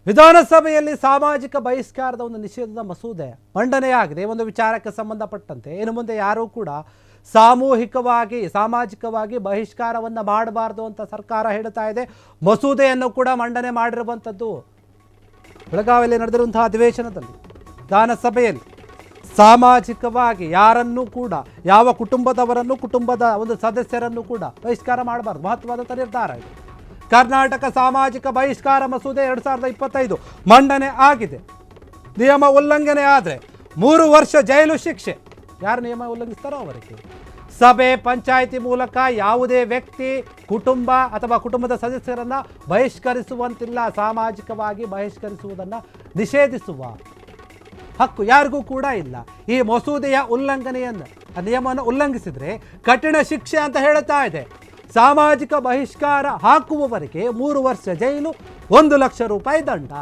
ವಿಧಾನಸಭೆಯಲ್ಲಿ ಸಾಮಾಜಿಕ ಬಹಿಷ್ಕಾರದ ಒಂದು ನಿಷೇಧದ ಮಸೂದೆ ಮಂಡನೆಯಾಗಿದೆ. ಈ ಒಂದು ವಿಚಾರಕ್ಕೆ ಸಂಬಂಧಪಟ್ಟಂತೆ ಇನ್ನು ಮುಂದೆ ಯಾರೂ ಕೂಡ ಸಾಮಾಜಿಕವಾಗಿ ಬಹಿಷ್ಕಾರವನ್ನು ಮಾಡಬಾರದು ಅಂತ ಸರ್ಕಾರ ಹೇಳ್ತಾ ಇದೆ. ಮಸೂದೆಯನ್ನು ಕೂಡ ಮಂಡನೆ ಮಾಡಿರುವಂಥದ್ದು ಬೆಳಗಾವಿಯಲ್ಲಿ ನಡೆದಿರುವಂತಹ ಅಧಿವೇಶನದಲ್ಲಿ ವಿಧಾನಸಭೆಯಲ್ಲಿ ಸಾಮಾಜಿಕವಾಗಿ ಯಾರನ್ನೂ ಕೂಡ ಯಾವ ಕುಟುಂಬದವರನ್ನು ಕುಟುಂಬದ ಒಂದು ಸದಸ್ಯರನ್ನು ಕೂಡ ಬಹಿಷ್ಕಾರ ಮಾಡಬಾರ್ದು. ಮಹತ್ವದ ನಿರ್ಧಾರ ಇದು. ಕರ್ನಾಟಕ ಸಾಮಾಜಿಕ ಬಹಿಷ್ಕಾರ ಮಸೂದೆ 2025 ಮಂಡನೆ ಆಗಿದೆ. ನಿಯಮ ಉಲ್ಲಂಘನೆ ಆದರೆ 3 ವರ್ಷ ಜೈಲು ಶಿಕ್ಷೆ. ಯಾರು ನಿಯಮ ಉಲ್ಲಂಘಿಸ್ತಾರೋ ಅವರಿಗೆ ಸಭೆ ಪಂಚಾಯಿತಿ ಮೂಲಕ ಯಾವುದೇ ವ್ಯಕ್ತಿ ಕುಟುಂಬ ಅಥವಾ ಕುಟುಂಬದ ಸದಸ್ಯರನ್ನು ಬಹಿಷ್ಕರಿಸುವಂತಿಲ್ಲ. ಸಾಮಾಜಿಕವಾಗಿ ಬಹಿಷ್ಕರಿಸುವುದನ್ನು ನಿಷೇಧಿಸುವ ಹಕ್ಕು ಯಾರಿಗೂ ಕೂಡ ಇಲ್ಲ. ಈ ಮಸೂದೆಯ ಉಲ್ಲಂಘನೆಯನ್ನು ನಿಯಮವನ್ನು ಉಲ್ಲಂಘಿಸಿದರೆ ಕಠಿಣ ಶಿಕ್ಷೆ ಅಂತ ಹೇಳ್ತಾ ಇದೆ. ಸಾಮಾಜಿಕ ಬಹಿಷ್ಕಾರ ಹಾಕುವವರಿಗೆ 3 ವರ್ಷ ಜೈಲು, 1 ಲಕ್ಷ ರೂಪಾಯಿ ದಂಡ.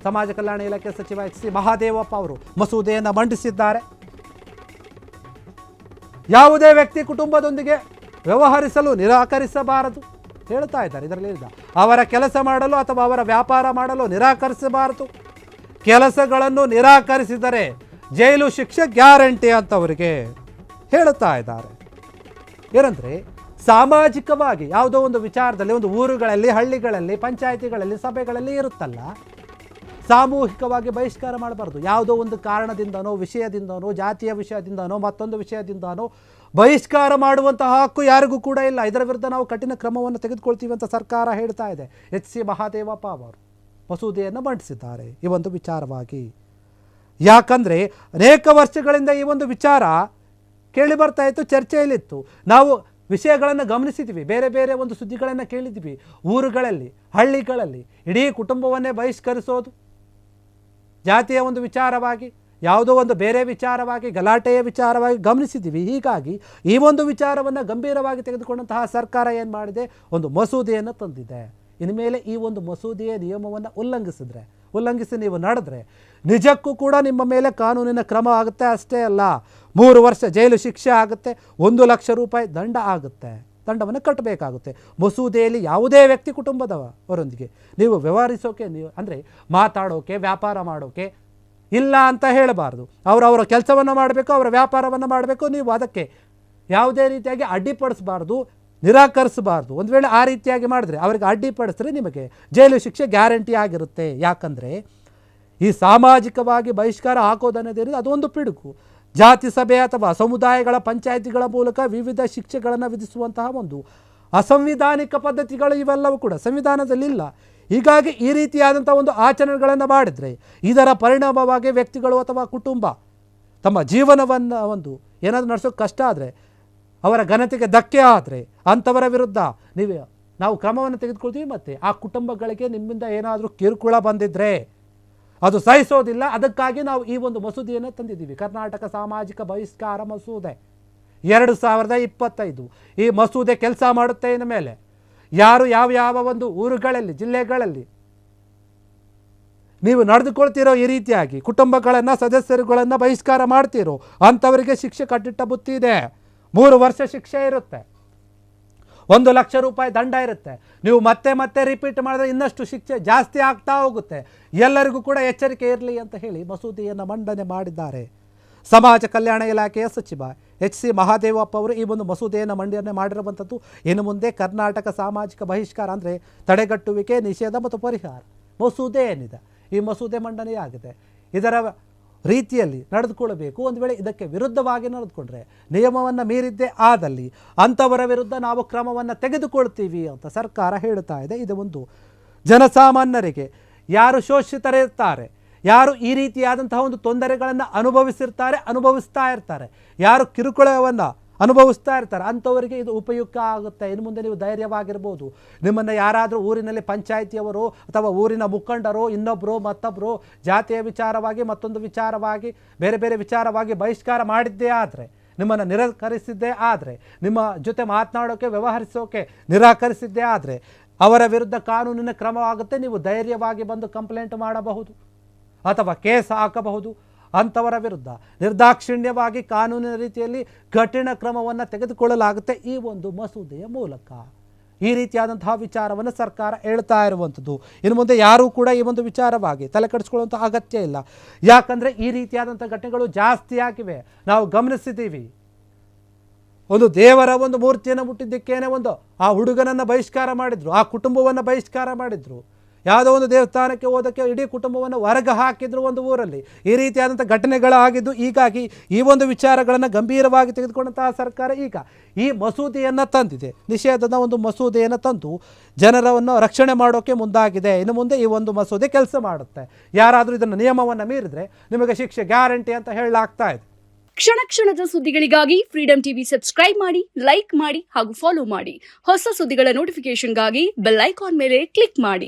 ಸಮಾಜ ಕಲ್ಯಾಣ ಇಲಾಖೆ ಸಚಿವ ಎಚ್.ಸಿ. ಮಹದೇವಪ್ಪ ಅವರು ಮಸೂದೆಯನ್ನು ಮಂಡಿಸಿದ್ದಾರೆ. ಯಾವುದೇ ವ್ಯಕ್ತಿ ಕುಟುಂಬದೊಂದಿಗೆ ವ್ಯವಹರಿಸಲು ನಿರಾಕರಿಸಬಾರದು ಹೇಳ್ತಾ ಇದ್ದಾರೆ. ಇದರಲ್ಲಿ ಅವರ ಕೆಲಸ ಮಾಡಲು ಅಥವಾ ಅವರ ವ್ಯಾಪಾರ ಮಾಡಲು ನಿರಾಕರಿಸಬಾರದು. ಕೆಲಸಗಳನ್ನು ನಿರಾಕರಿಸಿದರೆ ಜೈಲು ಶಿಕ್ಷೆ ಗ್ಯಾರಂಟಿ ಅಂತವರಿಗೆ ಹೇಳ್ತಾ ಇದ್ದಾರೆ. ಏನಂದರೆ ಸಾಮಾಜಿಕವಾಗಿ ಯಾವುದೋ ಒಂದು ವಿಚಾರದಲ್ಲಿ ಒಂದು ಊರುಗಳಲ್ಲಿ, ಹಳ್ಳಿಗಳಲ್ಲಿ, ಪಂಚಾಯಿತಿಗಳಲ್ಲಿ, ಸಭೆಗಳಲ್ಲಿ ಇರುತ್ತಲ್ಲ, ಸಾಮೂಹಿಕವಾಗಿ ಬಹಿಷ್ಕಾರ ಮಾಡಬಾರ್ದು. ಯಾವುದೋ ಒಂದು ಕಾರಣದಿಂದನೋ, ವಿಷಯದಿಂದನೋ, ಜಾತಿಯ ವಿಷಯದಿಂದನೋ, ಮತ್ತೊಂದು ವಿಷಯದಿಂದನೋ ಬಹಿಷ್ಕಾರ ಮಾಡುವಂತಹ ಹಕ್ಕು ಯಾರಿಗೂ ಕೂಡ ಇಲ್ಲ. ಇದರ ವಿರುದ್ಧ ನಾವು ಕಠಿಣ ಕ್ರಮವನ್ನು ತೆಗೆದುಕೊಳ್ತೀವಿ ಅಂತ ಸರ್ಕಾರ ಹೇಳ್ತಾ ಇದೆ. ಎಚ್.ಸಿ. ಮಹದೇವಪ್ಪ ಅವರು ಮಸೂದೆಯನ್ನು ಮಂಡಿಸಿದ್ದಾರೆ ಈ ಒಂದು ವಿಚಾರವಾಗಿ. ಯಾಕಂದರೆ ಅನೇಕ ವರ್ಷಗಳಿಂದ ಈ ಒಂದು ವಿಚಾರ ಕೇಳಿ ಬರ್ತಾ ಇತ್ತು, ಚರ್ಚೆಯಲ್ಲಿತ್ತು. ನಾವು ವಿಷಯಗಳನ್ನು ಗಮನಿಸಿದ್ವಿ, ಬೇರೆ ಬೇರೆ ಒಂದು ಸುದ್ದಿಗಳನ್ನು ಕೇಳಿದ್ವಿ. ಊರುಗಳಲ್ಲಿ, ಹಳ್ಳಿಗಳಲ್ಲಿ ಇಡೀ ಕುಟುಂಬವನ್ನೇ ಬಹಿಷ್ಕರಿಸೋದು, ಜಾತಿಯ ಒಂದು ವಿಚಾರವಾಗಿ, ಯಾವುದೋ ಒಂದು ಬೇರೆ ವಿಚಾರವಾಗಿ, ಗಲಾಟೆಯ ವಿಚಾರವಾಗಿ ಗಮನಿಸಿದ್ದೀವಿ. ಹೀಗಾಗಿ ಈ ಒಂದು ವಿಚಾರವನ್ನು ಗಂಭೀರವಾಗಿ ತೆಗೆದುಕೊಂಡಂತಹ ಸರ್ಕಾರ ಏನು ಮಾಡಿದೆ, ಒಂದು ಮಸೂದೆಯನ್ನು ತಂದಿದೆ. ಇನ್ಮೇಲೆ ಈ ಒಂದು ಮಸೂದೆಯ ನಿಯಮವನ್ನು ಉಲ್ಲಂಘಿಸಿ ನೀವು ನಡೆದ್ರೆ ನಿಜಕ್ಕೂ ಕೂಡ ನಿಮ್ಮ ಮೇಲೆ ಕಾನೂನಿನ ಕ್ರಮ ಆಗುತ್ತೆ. ಅಷ್ಟೇ ಅಲ್ಲ, 3 ವರ್ಷ ಜೈಲು ಶಿಕ್ಷೆ ಆಗುತ್ತೆ, 1 ಲಕ್ಷ ರೂಪಾಯಿ ದಂಡ ಆಗುತ್ತೆ. ದಂಡವನ್ನು ಕಟ್ಟಬೇಕಾಗುತ್ತೆ. ಮಸೂದೆಯಲ್ಲಿ ಯಾವುದೇ ವ್ಯಕ್ತಿ ಕುಟುಂಬದವರೊಂದಿಗೆ ನೀವು ವ್ಯವಹರಿಸೋಕೆ, ನೀವು ಅಂದರೆ ಮಾತಾಡೋಕೆ, ವ್ಯಾಪಾರ ಮಾಡೋಕೆ ಇಲ್ಲ ಅಂತ ಹೇಳಬಾರ್ದು. ಅವರವರ ಕೆಲಸವನ್ನು ಮಾಡಬೇಕು, ಅವರ ವ್ಯಾಪಾರವನ್ನು ಮಾಡಬೇಕು. ನೀವು ಅದಕ್ಕೆ ಯಾವುದೇ ರೀತಿಯಾಗಿ ಅಡ್ಡಿಪಡಿಸಬಾರ್ದು, ನಿರಾಕರಿಸಬಾರ್ದು. ಒಂದು ವೇಳೆ ಆ ರೀತಿಯಾಗಿ ಮಾಡಿದ್ರೆ, ಅವರಿಗೆ ಅಡ್ಡಿಪಡಿಸಿದ್ರೆ ನಿಮಗೆ ಜೈಲು ಶಿಕ್ಷೆ ಗ್ಯಾರಂಟಿ ಆಗಿರುತ್ತೆ. ಯಾಕಂದರೆ ಈ ಸಾಮಾಜಿಕವಾಗಿ ಬಹಿಷ್ಕಾರ ಹಾಕೋದನ್ನೋದೇನಿದೆ ಅದೊಂದು ಪಿಡುಗು. ಜಾತಿ ಸಭೆ ಅಥವಾ ಸಮುದಾಯಗಳ ಪಂಚಾಯಿತಿಗಳ ಮೂಲಕ ವಿವಿಧ ಶಿಕ್ಷೆಗಳನ್ನು ವಿಧಿಸುವಂತಹ ಒಂದು ಅಸಂವಿಧಾನಿಕ ಪದ್ಧತಿಗಳು ಇವೆಲ್ಲವೂ ಕೂಡ ಸಂವಿಧಾನದಲ್ಲಿಲ್ಲ. ಹೀಗಾಗಿ ಈ ರೀತಿಯಾದಂಥ ಒಂದು ಆಚರಣೆಗಳನ್ನು ಮಾಡಿದರೆ ಇದರ ಪರಿಣಾಮವಾಗಿ ವ್ಯಕ್ತಿಗಳು ಅಥವಾ ಕುಟುಂಬ ತಮ್ಮ ಜೀವನವನ್ನು ಏನಾದರೂ ನಡೆಸೋಕ್ಕೆ ಕಷ್ಟ ಆದರೆ, ಅವರ ಘನತೆಗೆ ಧಕ್ಕೆ ಆದರೆ ಅಂಥವರ ವಿರುದ್ಧ ನಾವು ಕ್ರಮವನ್ನು ತೆಗೆದುಕೊಳ್ತೀವಿ. ಮತ್ತು ಆ ಕುಟುಂಬಗಳಿಗೆ ನಿಮ್ಮಿಂದ ಏನಾದರೂ ಕಿರುಕುಳ ಬಂದಿದ್ದರೆ ಅದು ಸಹಿಸೋದಿಲ್ಲ. ಅದಕ್ಕಾಗಿ ನಾವು ಈ ಒಂದು ಮಸೂದೆಯನ್ನು ತಂದಿದ್ದೀವಿ, ಕರ್ನಾಟಕ ಸಾಮಾಜಿಕ ಬಹಿಷ್ಕಾರ ಮಸೂದೆ 2025. ಈ ಮಸೂದೆ ಕೆಲಸ ಮಾಡುತ್ತೆ. ಇನ್ನು ಮೇಲೆ ಯಾರು ಯಾವ ಒಂದು ಊರುಗಳಲ್ಲಿ, ಜಿಲ್ಲೆಗಳಲ್ಲಿ ನೀವು ನಡೆದುಕೊಳ್ತಿರೋ ಈ ರೀತಿಯಾಗಿ ಕುಟುಂಬಗಳನ್ನು, ಸದಸ್ಯರುಗಳನ್ನು ಬಹಿಷ್ಕಾರ ಮಾಡ್ತೀರೋ ಅಂಥವರಿಗೆ ಶಿಕ್ಷೆ ಕಟ್ಟಿಟ್ಟ ಬುತ್ತಿ ಇದೆ. 3 ವರ್ಷ ಶಿಕ್ಷೆ ಇರುತ್ತೆ, 1 ಲಕ್ಷ ರೂಪಾಯಿ ದಂಡ ಇರುತ್ತೆ. ನೀವು ಮತ್ತೆ ರಿಪೀಟ್ ಮಾಡಿದ್ರೆ ಇನ್ನಷ್ಟು ಶಿಕ್ಷೆ ಜಾಸ್ತಿ ಆಗ್ತಾ ಹೋಗುತ್ತೆ. ಎಲ್ಲರಿಗೂ ಕೂಡ ಎಚ್ಚರಿಕೆ ಇರಲಿ ಅಂತ ಹೇಳಿ ಮಸೂದೆಯನ್ನು ಮಂಡನೆ ಮಾಡಿದ್ದಾರೆ. ಸಮಾಜ ಕಲ್ಯಾಣ ಇಲಾಖೆಯ ಸಚಿವ ಎಚ್.ಸಿ. ಮಹದೇವಪ್ಪ ಅವರು ಈ ಒಂದು ಮಸೂದೆಯನ್ನು ಮಂಡನೆ ಮಾಡಿರುವಂಥದ್ದು. ಇನ್ನು ಮುಂದೆ ಕರ್ನಾಟಕ ಸಾಮಾಜಿಕ ಬಹಿಷ್ಕಾರ ಅಂದರೆ ತಡೆಗಟ್ಟುವಿಕೆ, ನಿಷೇಧ ಮತ್ತು ಪರಿಹಾರ ಮಸೂದೆ ಏನಿದೆ, ಈ ಮಸೂದೆ ಮಂಡನೆಯಾಗಿದೆ. ಇದರ ರೀತಿಯಲ್ಲಿ ನಡೆದುಕೊಳ್ಳಬೇಕು. ಒಂದು ವೇಳೆ ಇದಕ್ಕೆ ವಿರುದ್ಧವಾಗಿ ನಡೆದುಕೊಂಡ್ರೆ, ನಿಯಮವನ್ನು ಮೀರಿದ್ದೇ ಆದಲ್ಲಿ ಅಂಥವರ ವಿರುದ್ಧ ನಾವು ಕ್ರಮವನ್ನು ತೆಗೆದುಕೊಳ್ತೀವಿ ಅಂತ ಸರ್ಕಾರ ಹೇಳ್ತಾ ಇದೆ. ಇದು ಒಂದು ಜನಸಾಮಾನ್ಯರಿಗೆ, ಯಾರು ಶೋಷಿತರಿರ್ತಾರೆ, ಯಾರು ಈ ರೀತಿಯಾದಂತಹ ಒಂದು ತೊಂದರೆಗಳನ್ನು ಅನುಭವಿಸ್ತಾ ಇರ್ತಾರೆ, ಯಾರು ಕಿರುಕುಳವನ್ನು ಅನುಭವಿಸ್ತಾ ಇರ್ತಾರೆ, ಅಂಥವರಿಗೆ ಇದು ಉಪಯುಕ್ತ ಆಗುತ್ತೆ. ಇನ್ನು ಮುಂದೆ ನೀವು ಧೈರ್ಯವಾಗಿರ್ಬೋದು. ನಿಮ್ಮನ್ನು ಯಾರಾದರೂ ಊರಿನಲ್ಲಿ ಪಂಚಾಯಿತಿಯವರು ಅಥವಾ ಊರಿನ ಮುಖಂಡರು, ಇನ್ನೊಬ್ಬರು ಮತ್ತೊಬ್ಬರು ಜಾತಿಯ ವಿಚಾರವಾಗಿ, ಮತ್ತೊಂದು ವಿಚಾರವಾಗಿ, ಬೇರೆ ಬೇರೆ ವಿಚಾರವಾಗಿ ಬಹಿಷ್ಕಾರ ಮಾಡಿದ್ದೇ ಆದರೆ, ನಿಮ್ಮನ್ನು ನಿರಾಕರಿಸಿದ್ದೇ ಆದರೆ, ನಿಮ್ಮ ಜೊತೆ ಮಾತನಾಡೋಕ್ಕೆ, ವ್ಯವಹರಿಸೋಕೆ ನಿರಾಕರಿಸಿದ್ದೇ ಆದರೆ ಅವರ ವಿರುದ್ಧ ಕಾನೂನಿನ ಕ್ರಮವಾಗುತ್ತೆ. ನೀವು ಧೈರ್ಯವಾಗಿ ಬಂದು ಕಂಪ್ಲೇಂಟ್ ಮಾಡಬಹುದು ಅಥವಾ ಕೇಸ್ ಹಾಕಬಹುದು. ಅಂಥವರ ವಿರುದ್ಧ ನಿರ್ದಾಕ್ಷಿಣ್ಯವಾಗಿ ಕಾನೂನಿನ ರೀತಿಯಲ್ಲಿ ಕಠಿಣ ಕ್ರಮವನ್ನು ತೆಗೆದುಕೊಳ್ಳಲಾಗುತ್ತೆ ಈ ಒಂದು ಮಸೂದೆಯ ಮೂಲಕ. ಈ ರೀತಿಯಾದಂತಹ ವಿಚಾರವನ್ನು ಸರ್ಕಾರ ಹೇಳ್ತಾ ಇರುವಂಥದ್ದು. ಇನ್ನು ಮುಂದೆ ಯಾರೂ ಕೂಡ ಈ ಒಂದು ವಿಚಾರವಾಗಿ ತಲೆ ಕೆಡಿಸ್ಕೊಳ್ಳುವಂಥ ಅಗತ್ಯ ಇಲ್ಲ. ಯಾಕಂದರೆ ಈ ರೀತಿಯಾದಂಥ ಘಟನೆಗಳು ಜಾಸ್ತಿ ಆಗಿವೆ, ನಾವು ಗಮನಿಸಿದ್ದೀವಿ. ಒಂದು ದೇವರ ಒಂದು ಮೂರ್ತಿಯನ್ನು ಮುಟ್ಟಿದ್ದಕ್ಕೇನೆ ಒಂದು ಆ ಹುಡುಗನನ್ನು ಬಹಿಷ್ಕಾರ ಮಾಡಿದರು, ಆ ಕುಟುಂಬವನ್ನು ಬಹಿಷ್ಕಾರ ಮಾಡಿದರು. ಯಾವುದೋ ಒಂದು ದೇವಸ್ಥಾನಕ್ಕೆ ಹೋದಕ್ಕೆ ಇಡೀ ಕುಟುಂಬವನ್ನು ಹೊರಗೆ ಹಾಕಿದ್ರು ಒಂದು ಊರಲ್ಲಿ. ಈ ರೀತಿಯಾದಂಥ ಘಟನೆಗಳಾಗಿದ್ದು, ಹೀಗಾಗಿ ಈ ಒಂದು ವಿಚಾರಗಳನ್ನು ಗಂಭೀರವಾಗಿ ತೆಗೆದುಕೊಂಡಂತಹ ಸರ್ಕಾರ ಈಗ ಈ ಮಸೂದೆಯನ್ನು ತಂದಿದೆ. ನಿಷೇಧದ ಒಂದು ಮಸೂದೆಯನ್ನು ತಂದು ಜನರನ್ನು ರಕ್ಷಣೆ ಮಾಡೋಕ್ಕೆ ಮುಂದಾಗಿದೆ. ಇನ್ನು ಮುಂದೆ ಈ ಒಂದು ಮಸೂದೆ ಕೆಲಸ ಮಾಡುತ್ತೆ. ಯಾರಾದರೂ ಇದನ್ನು ನಿಯಮವನ್ನು ಮೀರಿದರೆ ನಿಮಗೆ ಶಿಕ್ಷೆ ಗ್ಯಾರಂಟಿ ಅಂತ ಹೇಳಲಾಗ್ತಾ ಇದೆ. ಕ್ಷಣ ಕ್ಷಣದ ಸುದ್ದಿಗಳಿಗಾಗಿ ಫ್ರೀಡಂ ಟಿವಿ ಸಬ್ಸ್ಕ್ರೈಬ್ ಮಾಡಿ, ಲೈಕ್ ಮಾಡಿ ಹಾಗೂ ಫಾಲೋ ಮಾಡಿ. ಹೊಸ ಸುದ್ದಿಗಳ ನೋಟಿಫಿಕೇಶನ್ಗಾಗಿ ಬೆಲ್ ಐಕಾನ್ ಮೇಲೆ ಕ್ಲಿಕ್ ಮಾಡಿ.